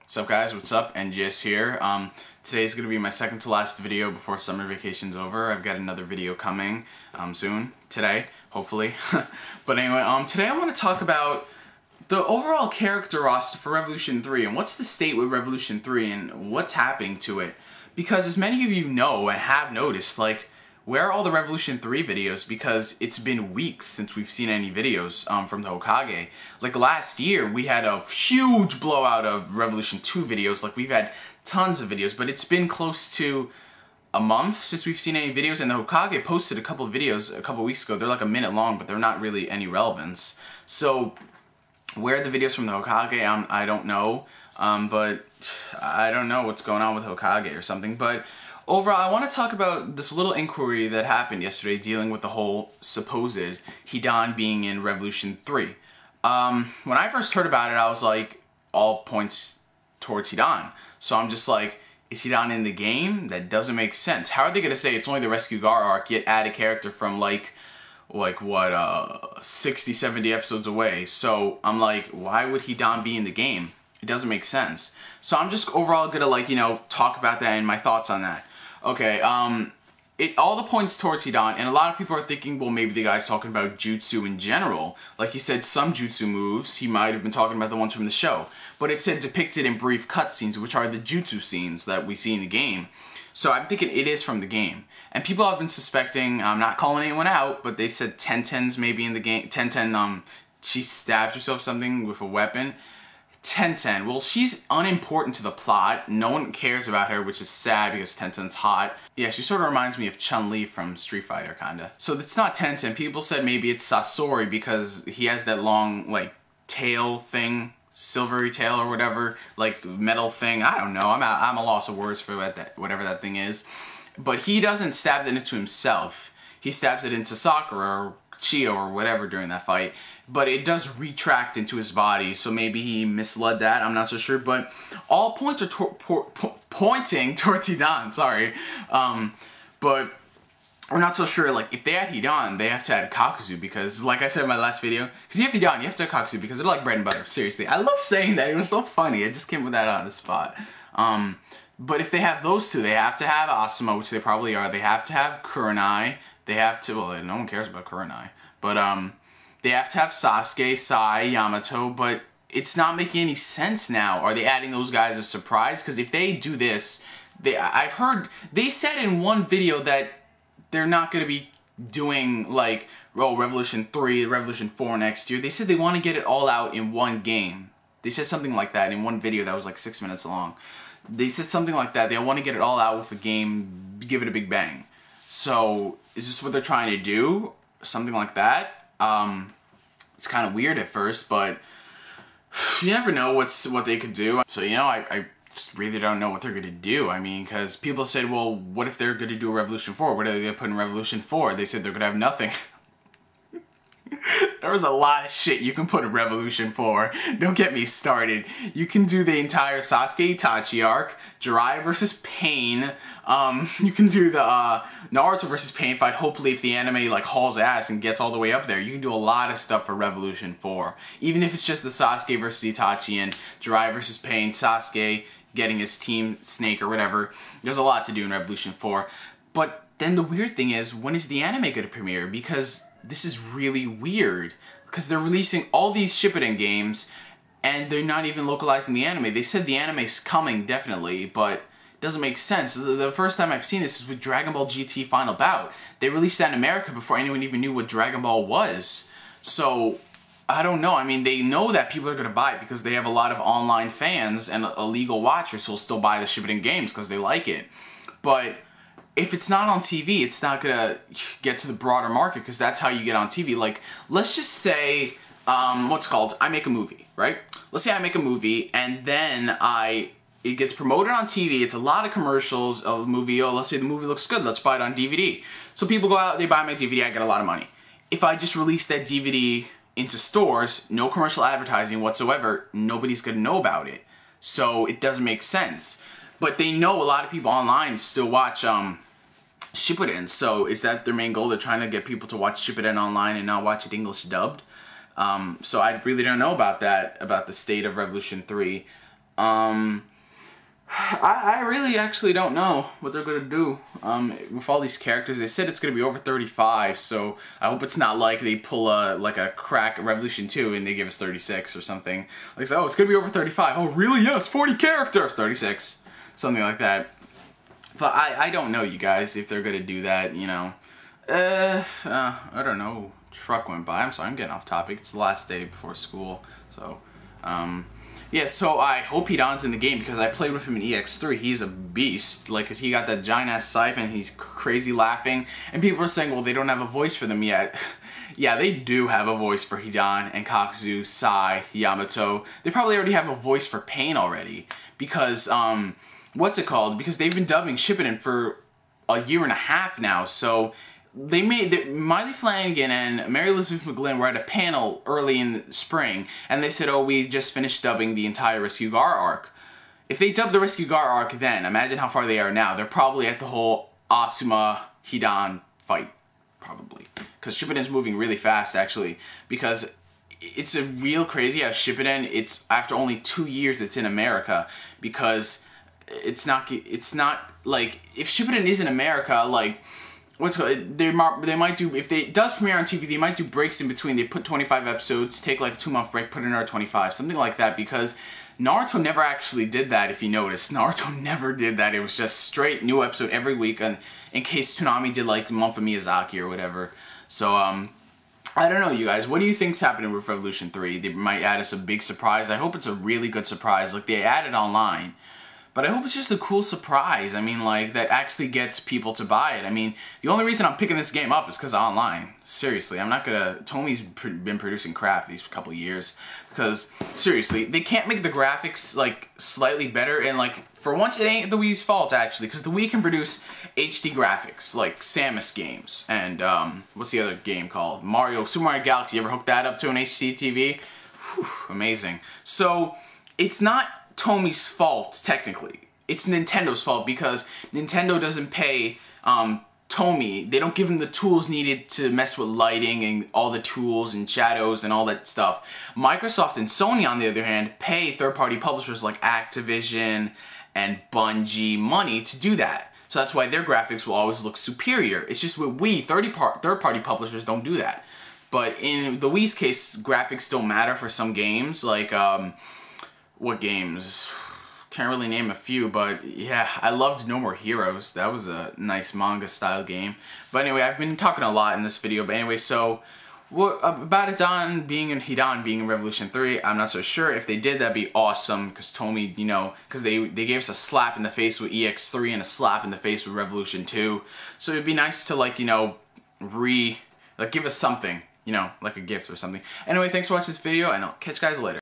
What's up guys, what's up? NGS here. Today's going to be my second to last video before summer vacation's over. I've got another video coming soon, today, hopefully. But anyway, today I want to talk about the overall character roster for Revolution 3 and what's the state with Revolution 3 and what's happening to it. Because as many of you know and have noticed, like, where are all the Revolution 3 videos? Because it's been weeks since we've seen any videos from the Hokage. Like last year, we had a huge blowout of Revolution 2 videos. Like we've had tons of videos, but it's been close to a month since we've seen any videos. And the Hokage posted a couple of videos a couple of weeks ago. They're like a minute long, but they're not really any relevance. So where are the videos from the Hokage? I don't know. But I don't know what's going on with Hokage or something. But overall, I want to talk about this little inquiry that happened yesterday dealing with the whole supposed Hidan being in Revolution 3. When I first heard about it, I was like, all points towards Hidan. So I'm just like, is Hidan in the game? That doesn't make sense. How are they going to say it's only the Rescue Gar arc, yet add a character from like what, 60, 70 episodes away? So I'm like, why would Hidan be in the game? It doesn't make sense. So I'm just overall going to, like, you know, talk about that and my thoughts on that. Okay, all the points towards Hidan, and a lot of people are thinking, well, maybe the guy's talking about jutsu in general. Like he said, some jutsu moves, he might have been talking about the ones from the show. But it said depicted in brief cutscenes, which are the jutsu scenes that we see in the game. So I'm thinking it is from the game. And people have been suspecting, I'm not calling anyone out, but they said Tenten's maybe in the game. Tenten, she stabs herself something with a weapon. Tenten, well, she's unimportant to the plot. No one cares about her, which is sad because Tenten's hot. Yeah, she sort of reminds me of Chun-Li from Street Fighter, kinda. So it's not Tenten. People said maybe it's Sasori because he has that long, like, tail thing, silvery tail or whatever, like metal thing. I don't know. I'm a loss of words for whatever that thing is. But he doesn't stab it into himself. He stabs it into Sakura or Chio or whatever during that fight. But it does retract into his body, so maybe he misled that, I'm not so sure, but all points are pointing towards Hidan, sorry. But we're not so sure, like, if they add Hidan, they have to add Kakuzu, because, like I said in my last video, because you have Hidan, you have to add Kakuzu, because they're like bread and butter, seriously. I love saying that, it was so funny, I just came with that on the spot. But if they have those two, they have to have Asuma, which they probably are, they have to have Kurenai, they have to, well, no one cares about Kurenai, but, they have to have Sasuke, Sai, Yamato, but it's not making any sense now. Are they adding those guys as a surprise? Because if they do this, I've heard, they said in one video that they're not going to be doing, like, oh, Revolution 3, Revolution 4 next year. They said they want to get it all out in one game. They said something like that in one video that was like 6 minutes long. They said something like that. They want to get it all out with a game, give it a big bang. So, is this what they're trying to do? Something like that? It's kind of weird at first, but you never know what they could do. So, you know, I just really don't know what they're going to do. I mean, because people said, well, what if they're going to do a Revolution 4? What are they going to put in Revolution 4? They said they're going to have nothing. There was a lot of shit you can put in Revolution 4. Don't get me started. You can do the entire Sasuke Itachi arc, Jiraiya versus Pain. You can do the Naruto versus Pain fight. Hopefully, if the anime like hauls ass and gets all the way up there, you can do a lot of stuff for Revolution 4. Even if it's just the Sasuke versus Itachi and Jiraiya versus Pain, Sasuke getting his team Snake or whatever. There's a lot to do in Revolution 4. But then the weird thing is, when is the anime going to premiere? Because this is really weird, because they're releasing all these Shippuden games and they're not even localizing the anime. They said the anime's coming, definitely, but it doesn't make sense. The first time I've seen this is with Dragon Ball GT Final Bout. They released that in America before anyone even knew what Dragon Ball was. So, I don't know. I mean, they know that people are going to buy it because they have a lot of online fans and illegal watchers who'll still buy the Shippuden games because they like it. But if it's not on TV, it's not going to get to the broader market because that's how you get on TV. Like, let's just say, I make a movie, right? Let's say I make a movie and then it gets promoted on TV. It's a lot of commercials of the movie. Oh, let's say the movie looks good. Let's buy it on DVD. So people go out, they buy my DVD, I get a lot of money. If I just release that DVD into stores, no commercial advertising whatsoever, nobody's going to know about it. So it doesn't make sense. But they know a lot of people online still watch Shippuden, so is that their main goal? They're trying to get people to watch Shippuden online and not watch it English dubbed. So I really don't know about that, about the state of Revolution 3. I really actually don't know what they're gonna do with all these characters. They said it's gonna be over 35, so I hope it's not like they pull a crack at Revolution 2 and they give us 36 or something. Like, so, oh, it's gonna be over 35. Oh, really? Yes, 40 characters, 36, something like that. But I don't know, you guys, if they're gonna do that. You know, I don't know. Truck went by. I'm sorry, I'm getting off topic. It's the last day before school, so yeah, so I hope Hidan's in the game because I played with him in EX3. He's a beast, like, cause he got that giant ass siphon. He's crazy laughing, and people are saying, well, they don't have a voice for them yet. Yeah, they do have a voice for Hidan and Kakuzu, Sai, Yamato. They probably already have a voice for Pain already because what's it called? Because they've been dubbing Shippuden for a year and a half now, so. They made Miley Flanagan and Mary Elizabeth McGlynn were at a panel early in the spring, and they said, "Oh, we just finished dubbing the entire Rescue Gar arc." If they dubbed the Rescue Gar arc then, imagine how far they are now. They're probably at the whole Asuma Hidan fight, probably, because Shippuden's moving really fast actually. Because it's a real crazy how Shippuden. It's after only 2 years it's in America because it's not like if Shippuden is in America like. What's called? They might do, if it does premiere on TV, they might do breaks in between. They put 25 episodes, take like a 2-month break, put another 25, something like that, because Naruto never actually did that, if you notice. Naruto never did that. It was just straight new episode every week, and in case Toonami did like the month of Miyazaki or whatever. So, I don't know, you guys. What do you think's happening with Revolution 3? They might add us a big surprise. I hope it's a really good surprise, like they added online. But I hope it's just a cool surprise. I mean, like, that actually gets people to buy it. I mean, the only reason I'm picking this game up is because online. Seriously, I'm not gonna... Tomi's been producing crap these couple of years. Because, seriously, they can't make the graphics, like, slightly better. And, like, for once, it ain't the Wii's fault, actually. Because the Wii can produce HD graphics, like Samus games. And, what's the other game called? Super Mario Galaxy. You ever hook that up to an HD TV? Whew, amazing. So, it's not Tomi's fault, technically. It's Nintendo's fault because Nintendo doesn't pay Tomi. They don't give him the tools needed to mess with lighting and all the tools and shadows and all that stuff. Microsoft and Sony, on the other hand, pay third-party publishers like Activision and Bungie money to do that. So that's why their graphics will always look superior. It's just with Wii, third-party publishers don't do that. But in the Wii's case, graphics still matter for some games, like what games? Can't really name a few, but yeah, I loved No More Heroes. That was a nice manga-style game. But anyway, I've been talking a lot in this video. But anyway, so what about Hidan being in Revolution 3? I'm not so sure. If they did, that'd be awesome. Because Tomi, you know, because they gave us a slap in the face with EX3 and a slap in the face with Revolution 2. So it'd be nice to, like, you know, give us something, you know, like a gift or something. Anyway, thanks for watching this video, and I'll catch you guys later.